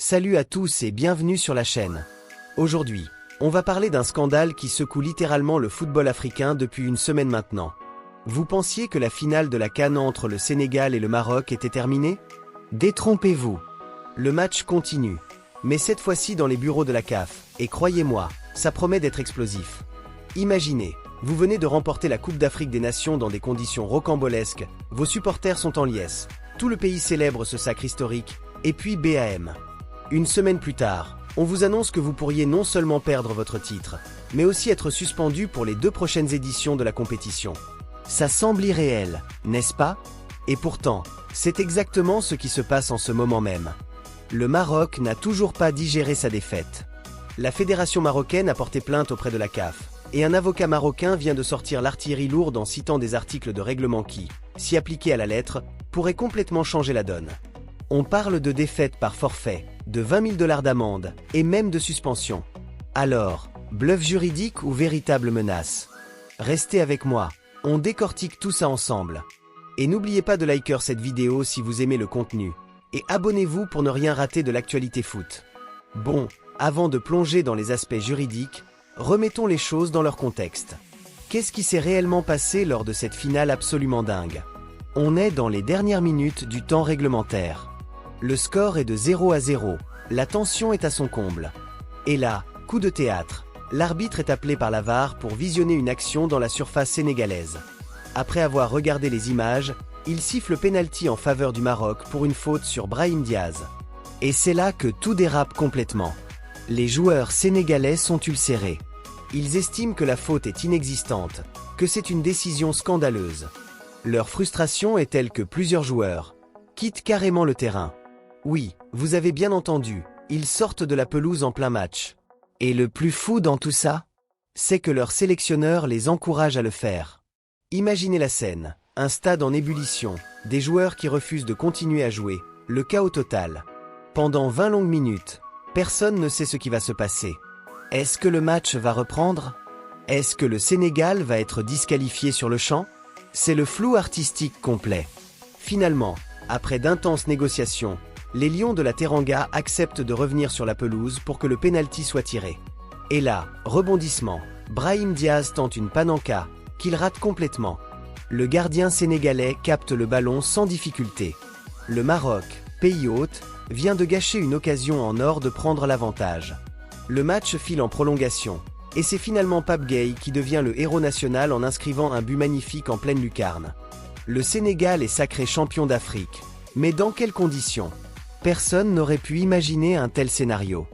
Salut à tous et bienvenue sur la chaîne. Aujourd'hui, on va parler d'un scandale qui secoue littéralement le football africain depuis une semaine maintenant. Vous pensiez que la finale de la CAN entre le Sénégal et le Maroc était terminée? Détrompez-vous. Le match continue, mais cette fois-ci dans les bureaux de la CAF, et croyez-moi, ça promet d'être explosif. Imaginez, vous venez de remporter la Coupe d'Afrique des Nations dans des conditions rocambolesques, vos supporters sont en liesse, tout le pays célèbre ce sacre historique, et puis bam. Une semaine plus tard, on vous annonce que vous pourriez non seulement perdre votre titre, mais aussi être suspendu pour les 2 prochaines éditions de la compétition. Ça semble irréel, n'est-ce pas? Et pourtant, c'est exactement ce qui se passe en ce moment même. Le Maroc n'a toujours pas digéré sa défaite. La fédération marocaine a porté plainte auprès de la CAF, et un avocat marocain vient de sortir l'artillerie lourde en citant des articles de règlement qui, si appliqués à la lettre, pourraient complètement changer la donne. On parle de défaite par forfait, de 20 000 $ d'amende, et même de suspension. Alors, bluff juridique ou véritable menace? Restez avec moi, on décortique tout ça ensemble. Et n'oubliez pas de liker cette vidéo si vous aimez le contenu, et abonnez-vous pour ne rien rater de l'actualité foot. Bon, avant de plonger dans les aspects juridiques, remettons les choses dans leur contexte. Qu'est-ce qui s'est réellement passé lors de cette finale absolument dingue? On est dans les dernières minutes du temps réglementaire. Le score est de 0-0, la tension est à son comble. Et là, coup de théâtre, l'arbitre est appelé par la VAR pour visionner une action dans la surface sénégalaise. Après avoir regardé les images, il siffle pénalty en faveur du Maroc pour une faute sur Brahim Diaz. Et c'est là que tout dérape complètement. Les joueurs sénégalais sont ulcérés. Ils estiment que la faute est inexistante, que c'est une décision scandaleuse. Leur frustration est telle que plusieurs joueurs quittent carrément le terrain. Oui, vous avez bien entendu, ils sortent de la pelouse en plein match. Et le plus fou dans tout ça, c'est que leur sélectionneur les encourage à le faire. Imaginez la scène, un stade en ébullition, des joueurs qui refusent de continuer à jouer, le chaos total. Pendant 20 longues minutes, personne ne sait ce qui va se passer. Est-ce que le match va reprendre? Est-ce que le Sénégal va être disqualifié sur le champ? C'est le flou artistique complet. Finalement, après d'intenses négociations, les Lions de la Teranga acceptent de revenir sur la pelouse pour que le pénalty soit tiré. Et là, rebondissement, Brahim Diaz tente une panenka, qu'il rate complètement. Le gardien sénégalais capte le ballon sans difficulté. Le Maroc, pays hôte, vient de gâcher une occasion en or de prendre l'avantage. Le match file en prolongation, et c'est finalement Pape Gueye qui devient le héros national en inscrivant un but magnifique en pleine lucarne. Le Sénégal est sacré champion d'Afrique. Mais dans quelles conditions? Personne n'aurait pu imaginer un tel scénario.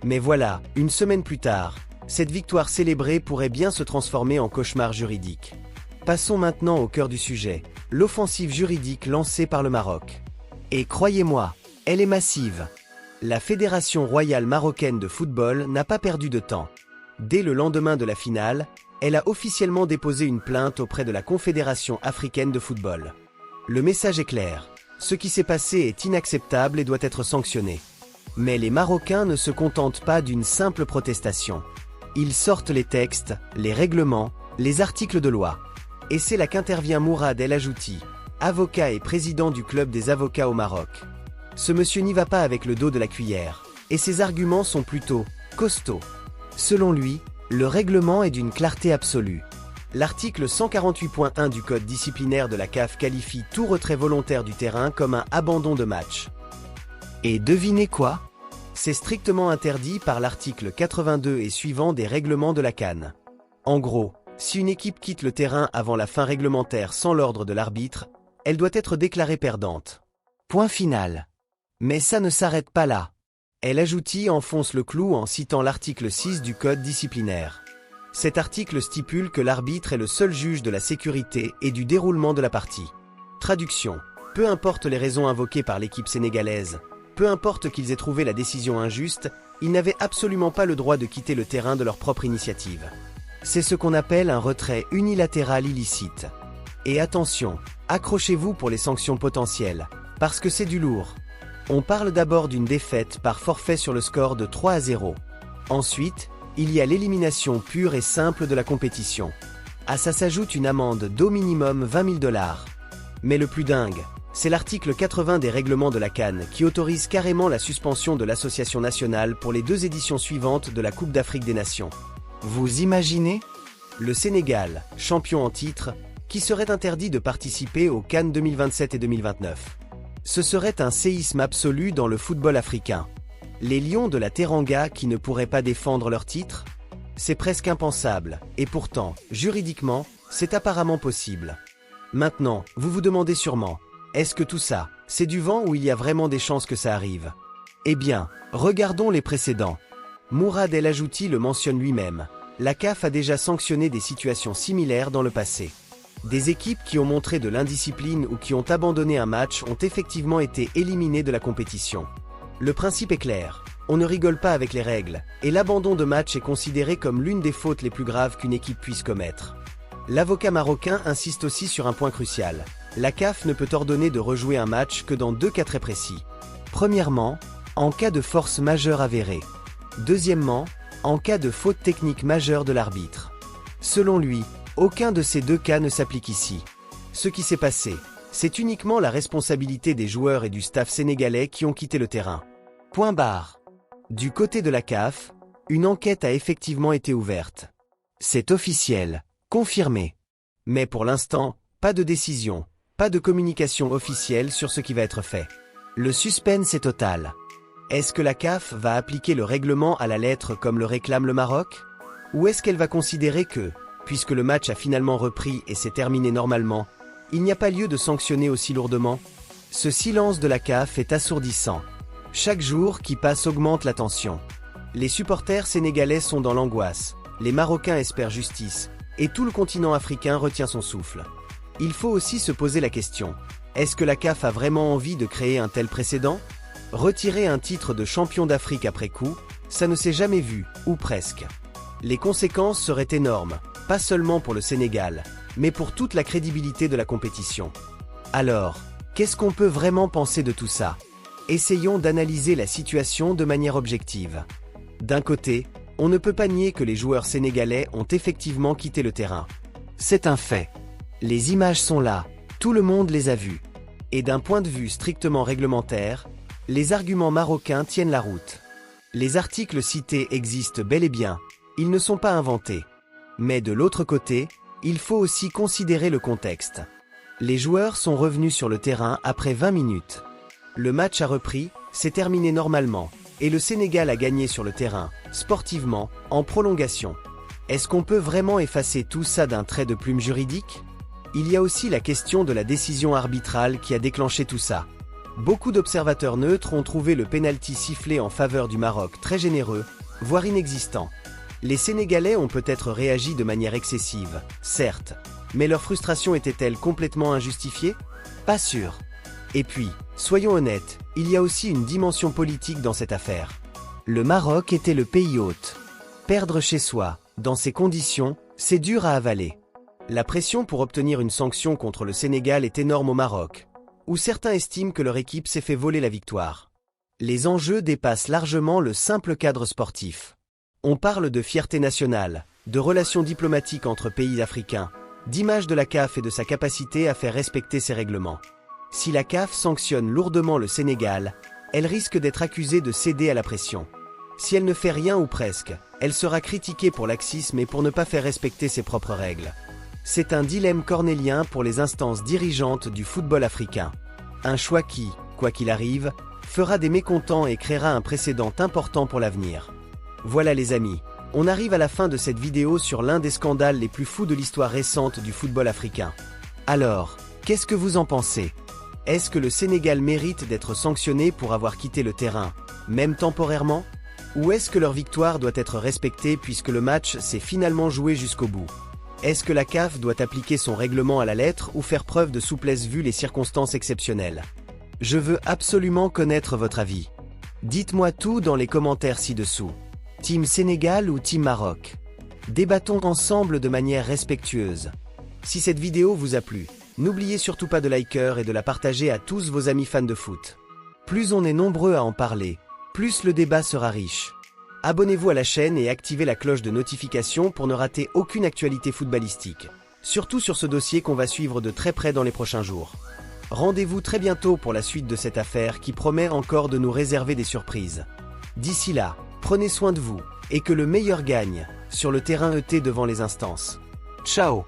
Mais voilà, une semaine plus tard, cette victoire célébrée pourrait bien se transformer en cauchemar juridique. Passons maintenant au cœur du sujet, l'offensive juridique lancée par le Maroc. Et croyez-moi, elle est massive. La Fédération royale marocaine de football n'a pas perdu de temps. Dès le lendemain de la finale, elle a officiellement déposé une plainte auprès de la Confédération africaine de football. Le message est clair. Ce qui s'est passé est inacceptable et doit être sanctionné. Mais les Marocains ne se contentent pas d'une simple protestation. Ils sortent les textes, les règlements, les articles de loi. Et c'est là qu'intervient Mourad El Ajouti, avocat et président du club des avocats au Maroc. Ce monsieur n'y va pas avec le dos de la cuillère, et ses arguments sont plutôt costauds. Selon lui, le règlement est d'une clarté absolue. L'article 148.1 du code disciplinaire de la CAF qualifie tout retrait volontaire du terrain comme un abandon de match. Et devinez quoi? C'est strictement interdit par l'article 82 et suivant des règlements de la CAN. En gros, si une équipe quitte le terrain avant la fin réglementaire sans l'ordre de l'arbitre, elle doit être déclarée perdante. Point final. Mais ça ne s'arrête pas là. El Ajouti enfonce le clou en citant l'article 6 du code disciplinaire. Cet article stipule que l'arbitre est le seul juge de la sécurité et du déroulement de la partie. Traduction. Peu importe les raisons invoquées par l'équipe sénégalaise, peu importe qu'ils aient trouvé la décision injuste, ils n'avaient absolument pas le droit de quitter le terrain de leur propre initiative. C'est ce qu'on appelle un retrait unilatéral illicite. Et attention, accrochez-vous pour les sanctions potentielles, parce que c'est du lourd. On parle d'abord d'une défaite par forfait sur le score de 3-0. Ensuite, il y a l'élimination pure et simple de la compétition. À ça s'ajoute une amende d'au minimum 20 000 $. Mais le plus dingue, C'est l'article 80 des règlements de la CAN qui autorise carrément la suspension de l'association nationale pour les 2 éditions suivantes de la Coupe d'Afrique des Nations. Vous imaginez? Le Sénégal, champion en titre, qui serait interdit de participer aux CAN 2027 et 2029. Ce serait un séisme absolu dans le football africain. Les Lions de la Teranga qui ne pourraient pas défendre leur titre? C'est presque impensable, et pourtant, juridiquement, c'est apparemment possible. Maintenant, vous vous demandez sûrement, est-ce que tout ça, c'est du vent ou il y a vraiment des chances que ça arrive? Eh bien, regardons les précédents. Mourad El Ajouti le mentionne lui-même. La CAF a déjà sanctionné des situations similaires dans le passé. Des équipes qui ont montré de l'indiscipline ou qui ont abandonné un match ont effectivement été éliminées de la compétition. Le principe est clair, on ne rigole pas avec les règles, et l'abandon de match est considéré comme l'une des fautes les plus graves qu'une équipe puisse commettre. L'avocat marocain insiste aussi sur un point crucial. La CAF ne peut ordonner de rejouer un match que dans 2 cas très précis. Premièrement, en cas de force majeure avérée. Deuxièmement, en cas de faute technique majeure de l'arbitre. Selon lui, aucun de ces 2 cas ne s'applique ici. Ce qui s'est passé, c'est uniquement la responsabilité des joueurs et du staff sénégalais qui ont quitté le terrain. Point barre. Du côté de la CAF, une enquête a effectivement été ouverte. C'est officiel, confirmé. Mais pour l'instant, pas de décision, pas de communication officielle sur ce qui va être fait. Le suspense est total. Est-ce que la CAF va appliquer le règlement à la lettre comme le réclame le Maroc? Ou est-ce qu'elle va considérer que, puisque le match a finalement repris et s'est terminé normalement, il n'y a pas lieu de sanctionner aussi lourdement? Ce silence de la CAF est assourdissant. Chaque jour qui passe augmente la tension. Les supporters sénégalais sont dans l'angoisse, les Marocains espèrent justice, et tout le continent africain retient son souffle. Il faut aussi se poser la question, est-ce que la CAF a vraiment envie de créer un tel précédent? Retirer un titre de champion d'Afrique après coup, ça ne s'est jamais vu, ou presque. Les conséquences seraient énormes, pas seulement pour le Sénégal, mais pour toute la crédibilité de la compétition. Alors, qu'est-ce qu'on peut vraiment penser de tout ça? Essayons d'analyser la situation de manière objective. D'un côté, on ne peut pas nier que les joueurs sénégalais ont effectivement quitté le terrain. C'est un fait. Les images sont là, tout le monde les a vues. Et d'un point de vue strictement réglementaire, les arguments marocains tiennent la route. Les articles cités existent bel et bien, ils ne sont pas inventés. Mais de l'autre côté, il faut aussi considérer le contexte. Les joueurs sont revenus sur le terrain après 20 minutes. Le match a repris, s'est terminé normalement, et le Sénégal a gagné sur le terrain, sportivement, en prolongation. Est-ce qu'on peut vraiment effacer tout ça d'un trait de plume juridique? Il y a aussi la question de la décision arbitrale qui a déclenché tout ça. Beaucoup d'observateurs neutres ont trouvé le pénalty sifflé en faveur du Maroc très généreux, voire inexistant. Les Sénégalais ont peut-être réagi de manière excessive, certes, mais leur frustration était-elle complètement injustifiée? Pas sûr. Et puis, soyons honnêtes, il y a aussi une dimension politique dans cette affaire. Le Maroc était le pays hôte. Perdre chez soi, dans ces conditions, c'est dur à avaler. La pression pour obtenir une sanction contre le Sénégal est énorme au Maroc, où certains estiment que leur équipe s'est fait voler la victoire. Les enjeux dépassent largement le simple cadre sportif. On parle de fierté nationale, de relations diplomatiques entre pays africains, d'image de la CAF et de sa capacité à faire respecter ses règlements. Si la CAF sanctionne lourdement le Sénégal, elle risque d'être accusée de céder à la pression. Si elle ne fait rien ou presque, elle sera critiquée pour laxisme et pour ne pas faire respecter ses propres règles. C'est un dilemme cornélien pour les instances dirigeantes du football africain. Un choix qui, quoi qu'il arrive, fera des mécontents et créera un précédent important pour l'avenir. Voilà les amis, on arrive à la fin de cette vidéo sur l'un des scandales les plus fous de l'histoire récente du football africain. Alors, qu'est-ce que vous en pensez? Est-ce que le Sénégal mérite d'être sanctionné pour avoir quitté le terrain, même temporairement? Ou est-ce que leur victoire doit être respectée puisque le match s'est finalement joué jusqu'au bout? Est-ce que la CAF doit appliquer son règlement à la lettre ou faire preuve de souplesse vu les circonstances exceptionnelles? Je veux absolument connaître votre avis. Dites-moi tout dans les commentaires ci-dessous. Team Sénégal ou Team Maroc? Débattons ensemble de manière respectueuse. Si cette vidéo vous a plu, n'oubliez surtout pas de liker et de la partager à tous vos amis fans de foot. Plus on est nombreux à en parler, plus le débat sera riche. Abonnez-vous à la chaîne et activez la cloche de notification pour ne rater aucune actualité footballistique. Surtout sur ce dossier qu'on va suivre de très près dans les prochains jours. Rendez-vous très bientôt pour la suite de cette affaire qui promet encore de nous réserver des surprises. D'ici là, prenez soin de vous, et que le meilleur gagne, sur le terrain ET devant les instances. Ciao!